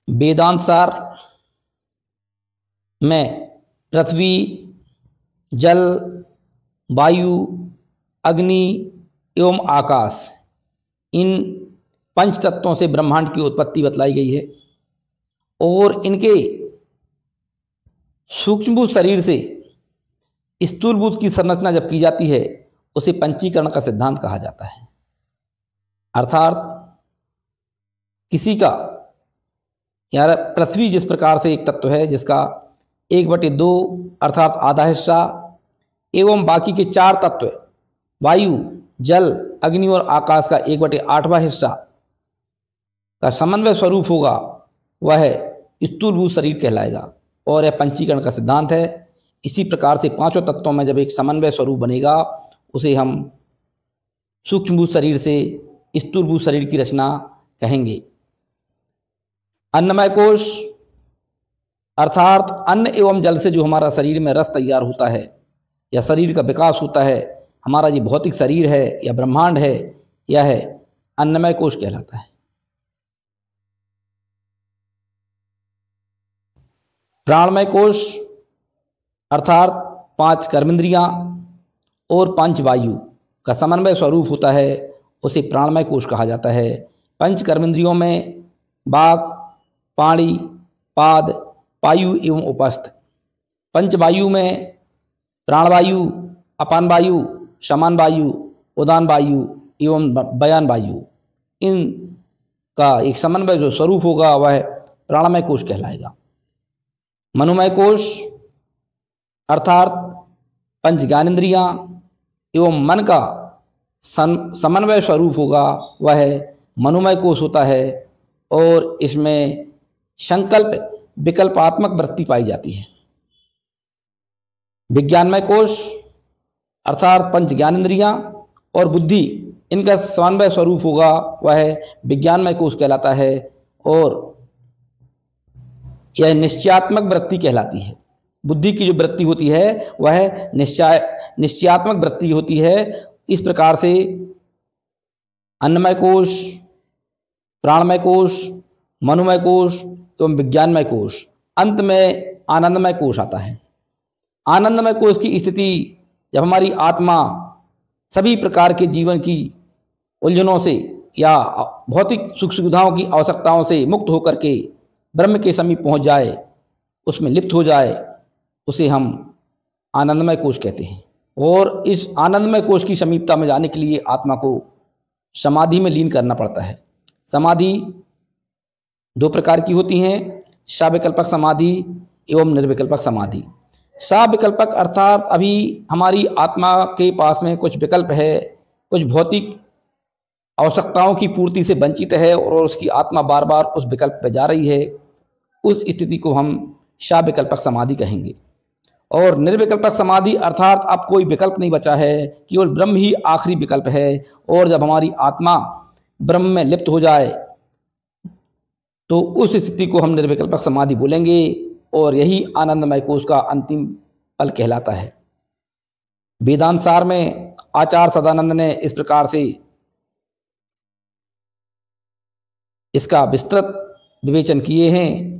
वेदांत सार में पृथ्वी, जल, वायु, अग्नि एवं आकाश, इन पंच तत्वों से ब्रह्मांड की उत्पत्ति बतलाई गई है और इनके सूक्ष्मभूत शरीर से स्थूलभूत की संरचना जब की जाती है उसे पंचीकरण का सिद्धांत कहा जाता है। अर्थात किसी का यार पृथ्वी जिस प्रकार से एक तत्व है जिसका 1/2 अर्थात आधा हिस्सा एवं बाकी के 4 तत्व वायु, जल, अग्नि और आकाश का 1/8वां हिस्सा का समन्वय स्वरूप होगा, वह स्थूलभूत शरीर कहलाएगा और यह पंचीकरण का सिद्धांत है। इसी प्रकार से पांचों तत्वों में जब एक समन्वय स्वरूप बनेगा उसे हम सूक्ष्मभूत शरीर से स्थूलभूत शरीर की रचना कहेंगे। अन्नमय कोश अर्थात अन्न एवं जल से जो हमारा शरीर में रस तैयार होता है या शरीर का विकास होता है, हमारा ये भौतिक शरीर है या ब्रह्मांड है, यह है अन्नमय कोश कहलाता है। प्राणमय कोश अर्थात 5 कर्मेंद्रियां और 5 वायु का समन्वय स्वरूप होता है, उसे प्राणमय कोश कहा जाता है। 5 कर्मेंद्रियों में वाक, पाणि, पाद, पायु एवं उपस्थ। 5 वायु में प्राणवायु, अपान वायु, समान वायु, उदान वायु एवं बयान वायु, इन का एक समन्वय जो स्वरूप होगा वह प्राणमय कोश कहलाएगा। मनोमय कोश अर्थात 5 ज्ञानेंद्रियां एवं मन का समन्वय स्वरूप होगा, वह मनोमय कोश होता है और इसमें संकल्प विकल्पात्मक वृत्ति पाई जाती है। विज्ञानमय कोश अर्थात 5 ज्ञानेंद्रियां और बुद्धि, इनका समन्वय स्वरूप होगा, वह विज्ञानमय कोश कहलाता है और यह निश्चयात्मक वृत्ति कहलाती है। बुद्धि की जो वृत्ति होती है वह निश्चयात्मक वृत्ति होती है। इस प्रकार से अन्नमय कोश, प्राणमय कोश, मनोमय कोश एवं विज्ञानमय कोश, अंत में आनंदमय कोश आता है। आनंदमय कोश की स्थिति जब हमारी आत्मा सभी प्रकार के जीवन की उलझनों से या भौतिक सुख सुविधाओं की आवश्यकताओं से मुक्त होकर के ब्रह्म के समीप पहुंच जाए, उसमें लिप्त हो जाए, उसे हम आनंदमय कोश कहते हैं। और इस आनंदमय कोश की समीपता में जाने के लिए आत्मा को समाधि में लीन करना पड़ता है। समाधि 2 प्रकार की होती हैं, साविकल्पक समाधि एवं निर्विकल्पक समाधि। साविकल्पक अर्थात अभी हमारी आत्मा के पास में कुछ विकल्प है, कुछ भौतिक आवश्यकताओं की पूर्ति से वंचित है और उसकी आत्मा बार बार उस विकल्प पर जा रही है, उस स्थिति को हम साविकल्पक समाधि कहेंगे। और निर्विकल्पक समाधि अर्थात अब कोई विकल्प नहीं बचा है, केवल ब्रह्म ही आखिरी विकल्प है और जब हमारी आत्मा ब्रह्म में लिप्त हो जाए तो उस स्थिति को हम निर्विकल्पक समाधि बोलेंगे और यही आनंदमय कोश का अंतिम पल कहलाता है। वेदांत सार में आचार्य सदानंद ने इस प्रकार से इसका विस्तृत विवेचन किए हैं